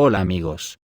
Hola amigos.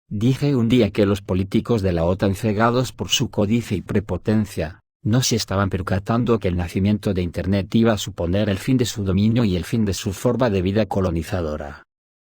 Dije un día que los políticos de la OTAN, cegados por su codicia y prepotencia, no se estaban percatando que el nacimiento de Internet iba a suponer el fin de su dominio y el fin de su forma de vida colonizadora.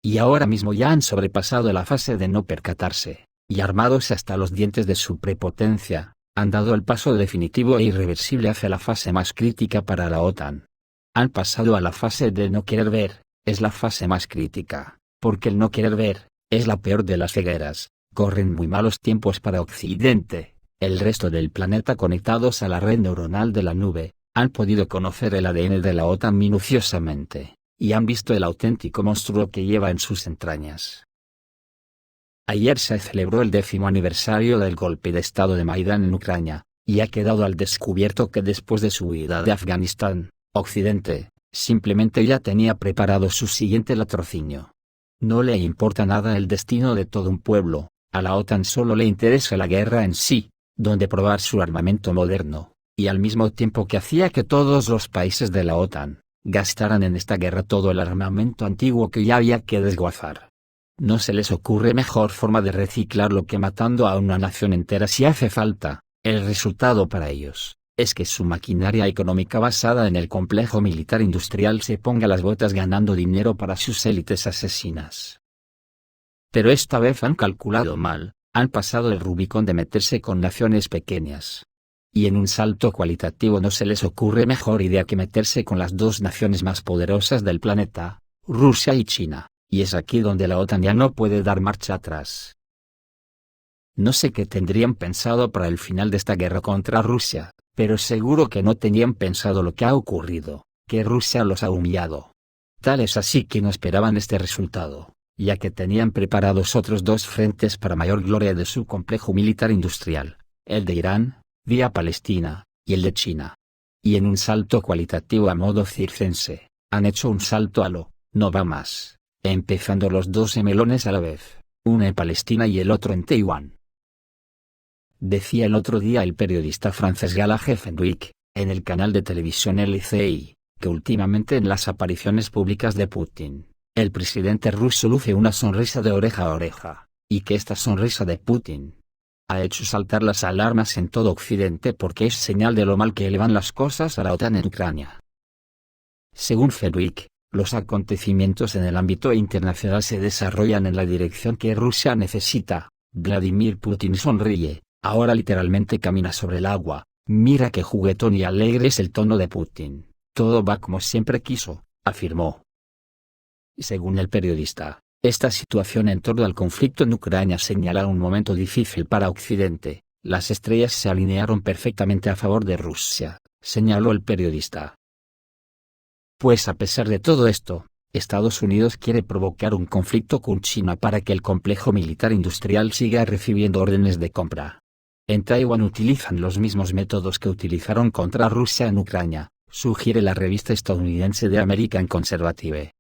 Y ahora mismo ya han sobrepasado la fase de no percatarse, y armados hasta los dientes de su prepotencia, han dado el paso definitivo e irreversible hacia la fase más crítica para la OTAN. Han pasado a la fase de no querer ver, es la fase más crítica, porque el no querer ver es la peor de las cegueras. Corren muy malos tiempos para Occidente. El resto del planeta, conectados a la red neuronal de la nube, han podido conocer el ADN de la OTAN minuciosamente, y han visto el auténtico monstruo que lleva en sus entrañas. Ayer se celebró el 10º aniversario del golpe de estado de Maidán en Ucrania, y ha quedado al descubierto que después de su huida de Afganistán, Occidente simplemente ya tenía preparado su siguiente latrocinio. No le importa nada el destino de todo un pueblo, a la OTAN solo le interesa la guerra en sí, donde probar su armamento moderno, y al mismo tiempo que hacía que todos los países de la OTAN gastaran en esta guerra todo el armamento antiguo que ya había que desguazar. No se les ocurre mejor forma de reciclarlo que matando a una nación entera si hace falta. El resultado para ellos es que su maquinaria económica basada en el complejo militar industrial se ponga las botas ganando dinero para sus élites asesinas. Pero esta vez han calculado mal, han pasado el Rubicón de meterse con naciones pequeñas. Y en un salto cualitativo no se les ocurre mejor idea que meterse con las dos naciones más poderosas del planeta, Rusia y China, y es aquí donde la OTAN ya no puede dar marcha atrás. No sé qué tendrían pensado para el final de esta guerra contra Rusia, pero seguro que no tenían pensado lo que ha ocurrido, que Rusia los ha humillado. Tal es así que no esperaban este resultado, ya que tenían preparados otros dos frentes para mayor gloria de su complejo militar industrial, el de Irán, vía Palestina, y el de China. Y en un salto cualitativo a modo circense, han hecho un salto a lo, no va más, empezando los dos melones a la vez, uno en Palestina y el otro en Taiwán. Decía el otro día el periodista francés Gallagher Fenwick, en el canal de televisión LCI, que últimamente en las apariciones públicas de Putin, el presidente ruso luce una sonrisa de oreja a oreja, y que esta sonrisa de Putin ha hecho saltar las alarmas en todo Occidente porque es señal de lo mal que le van las cosas a la OTAN en Ucrania. Según Fenwick, los acontecimientos en el ámbito internacional se desarrollan en la dirección que Rusia necesita. Vladimir Putin sonríe. Ahora literalmente camina sobre el agua. Mira qué juguetón y alegre es el tono de Putin. Todo va como siempre quiso, afirmó. Según el periodista, esta situación en torno al conflicto en Ucrania señala un momento difícil para Occidente. Las estrellas se alinearon perfectamente a favor de Rusia, señaló el periodista. Pues a pesar de todo esto, Estados Unidos quiere provocar un conflicto con China para que el complejo militar industrial siga recibiendo órdenes de compra. En Taiwán utilizan los mismos métodos que utilizaron contra Rusia en Ucrania, sugiere la revista estadounidense The American Conservative.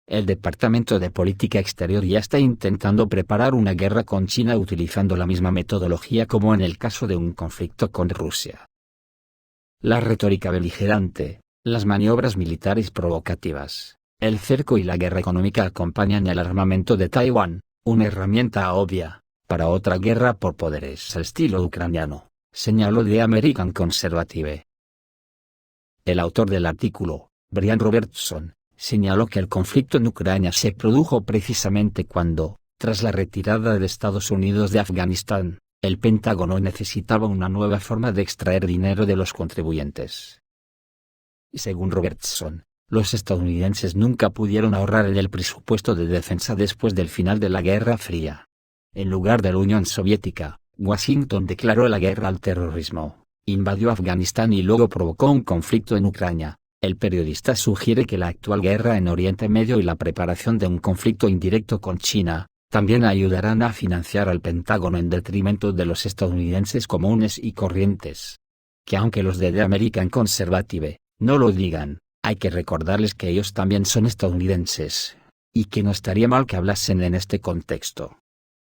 El Departamento de Política Exterior ya está intentando preparar una guerra con China utilizando la misma metodología como en el caso de un conflicto con Rusia. La retórica beligerante, las maniobras militares provocativas, el cerco y la guerra económica acompañan el armamento de Taiwán, una herramienta obvia para otra guerra por poderes al estilo ucraniano, señaló The American Conservative. El autor del artículo, Brian Robertson, señaló que el conflicto en Ucrania se produjo precisamente cuando, tras la retirada de Estados Unidos de Afganistán, el Pentágono necesitaba una nueva forma de extraer dinero de los contribuyentes. Según Robertson, los estadounidenses nunca pudieron ahorrar en el presupuesto de defensa después del final de la Guerra Fría. En lugar de la Unión Soviética, Washington declaró la guerra al terrorismo, invadió Afganistán y luego provocó un conflicto en Ucrania. El periodista sugiere que la actual guerra en Oriente Medio y la preparación de un conflicto indirecto con China, también ayudarán a financiar al Pentágono en detrimento de los estadounidenses comunes y corrientes. Que aunque los de The American Conservative no lo digan, hay que recordarles que ellos también son estadounidenses, y que no estaría mal que hablasen en este contexto.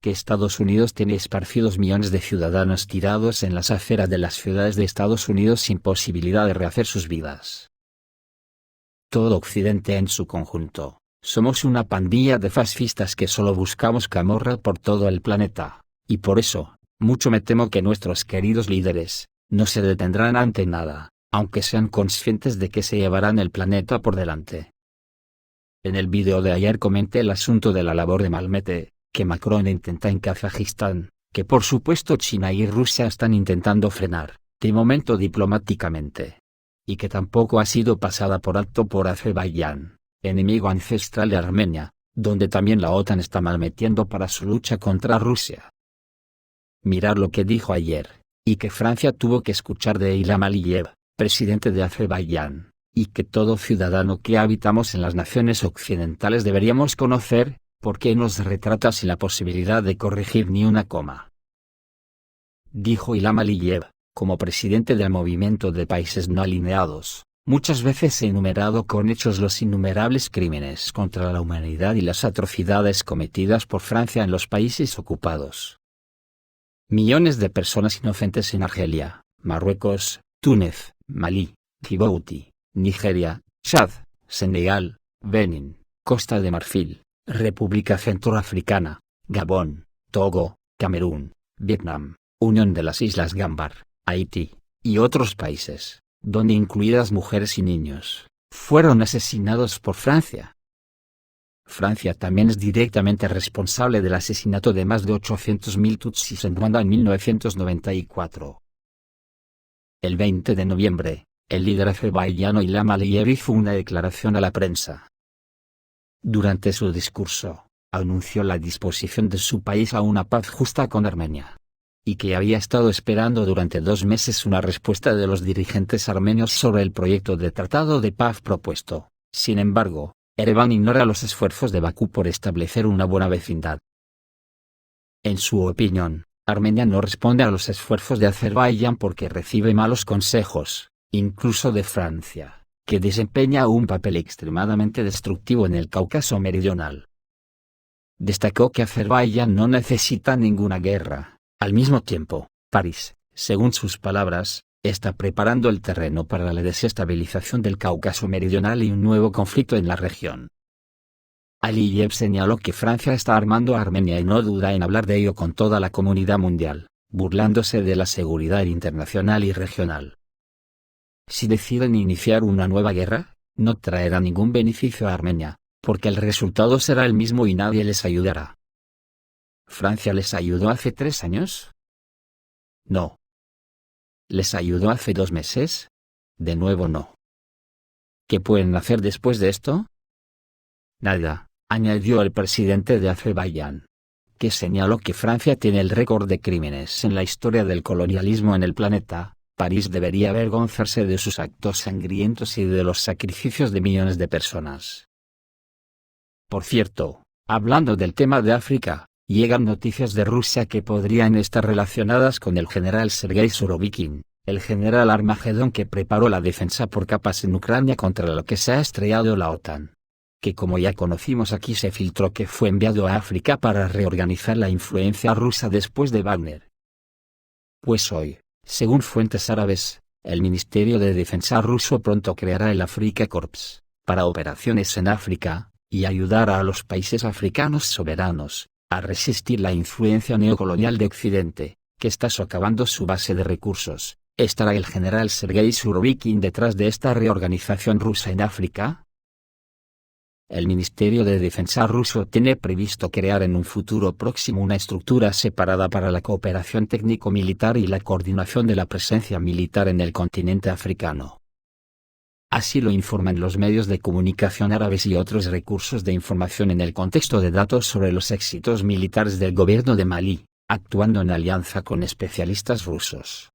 Que Estados Unidos tiene esparcidos millones de ciudadanos tirados en las afueras de las ciudades de Estados Unidos sin posibilidad de rehacer sus vidas. Todo Occidente en su conjunto Somos una pandilla de fascistas que solo buscamos camorra por todo el planeta, y por eso, mucho me temo que nuestros queridos líderes, no se detendrán ante nada, aunque sean conscientes de que se llevarán el planeta por delante. En el vídeo de ayer comenté el asunto de la labor de Malmete, que Macron intenta en Kazajistán, que por supuesto China y Rusia están intentando frenar, de momento diplomáticamente. Y que tampoco ha sido pasada por alto por Azerbaiyán, enemigo ancestral de Armenia, donde también la OTAN está malmetiendo para su lucha contra Rusia. Mirar lo que dijo ayer, y que Francia tuvo que escuchar de Ilham Aliyev, presidente de Azerbaiyán, y que todo ciudadano que habitamos en las naciones occidentales deberíamos conocer, porque nos retrata sin la posibilidad de corregir ni una coma. Dijo Ilham Aliyev, como presidente del movimiento de países no alineados, muchas veces he enumerado con hechos los innumerables crímenes contra la humanidad y las atrocidades cometidas por Francia en los países ocupados. Millones de personas inocentes en Argelia, Marruecos, Túnez, Malí, Djibouti, Nigeria, Chad, Senegal, Benín, Costa de Marfil, República Centroafricana, Gabón, Togo, Camerún, Vietnam, Unión de las Islas Gambar, Haití, y otros países, donde incluidas mujeres y niños, fueron asesinados por Francia. Francia también es directamente responsable del asesinato de más de 800.000 tutsis en Ruanda en 1994. El 20 de noviembre, el líder azerbaiyano Ilham Aliyev hizo una declaración a la prensa. Durante su discurso, anunció la disposición de su país a una paz justa con Armenia, y que había estado esperando durante 2 meses una respuesta de los dirigentes armenios sobre el proyecto de tratado de paz propuesto. Sin embargo, Ereván ignora los esfuerzos de Bakú por establecer una buena vecindad. En su opinión, Armenia no responde a los esfuerzos de Azerbaiyán porque recibe malos consejos, incluso de Francia, que desempeña un papel extremadamente destructivo en el Cáucaso meridional. Destacó que Azerbaiyán no necesita ninguna guerra. Al mismo tiempo, París, según sus palabras, está preparando el terreno para la desestabilización del Cáucaso meridional y un nuevo conflicto en la región. Aliyev señaló que Francia está armando a Armenia y no duda en hablar de ello con toda la comunidad mundial, burlándose de la seguridad internacional y regional. Si deciden iniciar una nueva guerra, no traerá ningún beneficio a Armenia, porque el resultado será el mismo y nadie les ayudará. ¿Francia les ayudó hace 3 años? No. ¿Les ayudó hace 2 meses? De nuevo no. ¿Qué pueden hacer después de esto? Nada, añadió el presidente de Azerbaiyán, que señaló que Francia tiene el récord de crímenes en la historia del colonialismo en el planeta. París debería avergonzarse de sus actos sangrientos y de los sacrificios de millones de personas. Por cierto, hablando del tema de África, llegan noticias de Rusia que podrían estar relacionadas con el general Sergei Surovikin, el general Armagedón que preparó la defensa por capas en Ucrania contra lo que se ha estrellado la OTAN. Que como ya conocimos aquí se filtró que fue enviado a África para reorganizar la influencia rusa después de Wagner. Pues hoy, según fuentes árabes, el Ministerio de Defensa ruso pronto creará el Afrika Korps, para operaciones en África, y ayudar a los países africanos soberanos a resistir la influencia neocolonial de Occidente, que está socavando su base de recursos. ¿Estará el general Sergei Surovikin detrás de esta reorganización rusa en África? El Ministerio de Defensa ruso tiene previsto crear en un futuro próximo una estructura separada para la cooperación técnico-militar y la coordinación de la presencia militar en el continente africano. Así lo informan los medios de comunicación árabes y otros recursos de información en el contexto de datos sobre los éxitos militares del gobierno de Malí, actuando en alianza con especialistas rusos.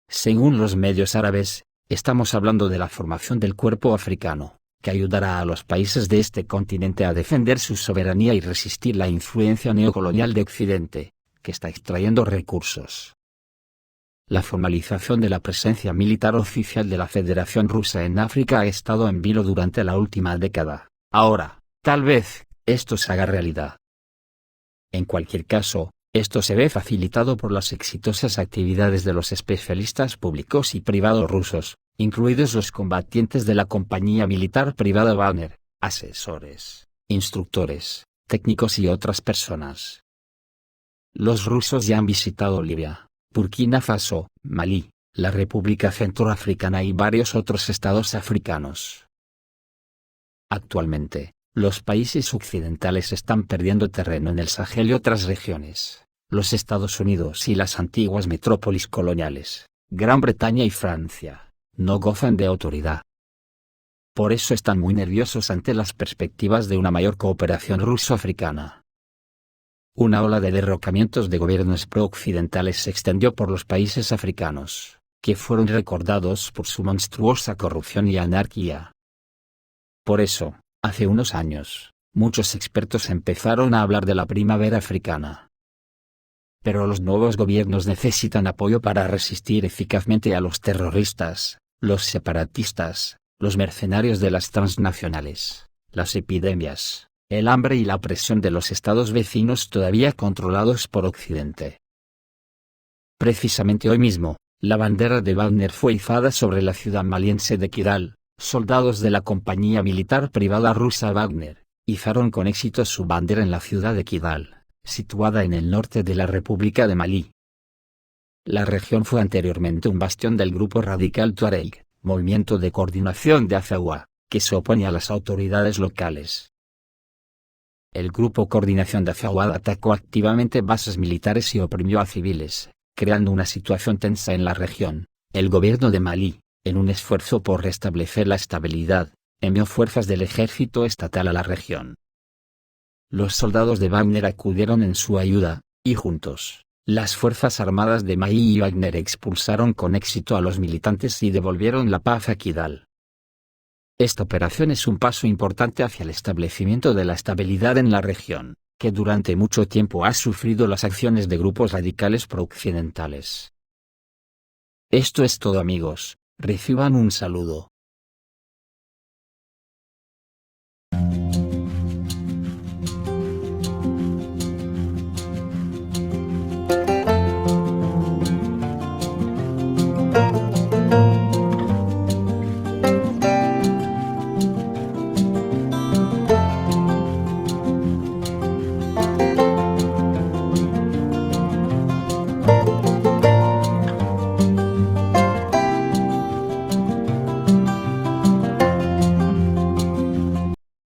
Según los medios árabes, estamos hablando de la formación del Cuerpo Africano, que ayudará a los países de este continente a defender su soberanía y resistir la influencia neocolonial de Occidente, que está extrayendo recursos. La formalización de la presencia militar oficial de la Federación Rusa en África ha estado en vilo durante la última década. Ahora, tal vez, esto se haga realidad. En cualquier caso, esto se ve facilitado por las exitosas actividades de los especialistas públicos y privados rusos, incluidos los combatientes de la compañía militar privada Wagner, asesores, instructores, técnicos y otras personas. Los rusos ya han visitado Libia, Burkina Faso, Malí, la República Centroafricana y varios otros estados africanos. Actualmente, los países occidentales están perdiendo terreno en el Sahel y otras regiones. Los Estados Unidos y las antiguas metrópolis coloniales, Gran Bretaña y Francia, no gozan de autoridad. Por eso están muy nerviosos ante las perspectivas de una mayor cooperación ruso-africana. Una ola de derrocamientos de gobiernos pro-occidentales se extendió por los países africanos, que fueron recordados por su monstruosa corrupción y anarquía. Por eso, hace unos años, muchos expertos empezaron a hablar de la primavera africana. Pero los nuevos gobiernos necesitan apoyo para resistir eficazmente a los terroristas, los separatistas, los mercenarios de las transnacionales, las epidemias, el hambre y la opresión de los estados vecinos todavía controlados por Occidente. Precisamente hoy mismo, la bandera de Wagner fue izada sobre la ciudad maliense de Kidal. Soldados de la compañía militar privada rusa Wagner izaron con éxito su bandera en la ciudad de Kidal, situada en el norte de la República de Malí. La región fue anteriormente un bastión del grupo radical Tuareg, movimiento de coordinación de Azawad, que se opone a las autoridades locales. El grupo Coordinación de Azawad atacó activamente bases militares y oprimió a civiles, creando una situación tensa en la región. El gobierno de Malí, en un esfuerzo por restablecer la estabilidad, envió fuerzas del ejército estatal a la región. Los soldados de Wagner acudieron en su ayuda, y juntos, las Fuerzas Armadas de Malí y Wagner expulsaron con éxito a los militantes y devolvieron la paz a Kidal. Esta operación es un paso importante hacia el establecimiento de la estabilidad en la región, que durante mucho tiempo ha sufrido las acciones de grupos radicales pro-occidentales. Esto es todo, amigos, reciban un saludo.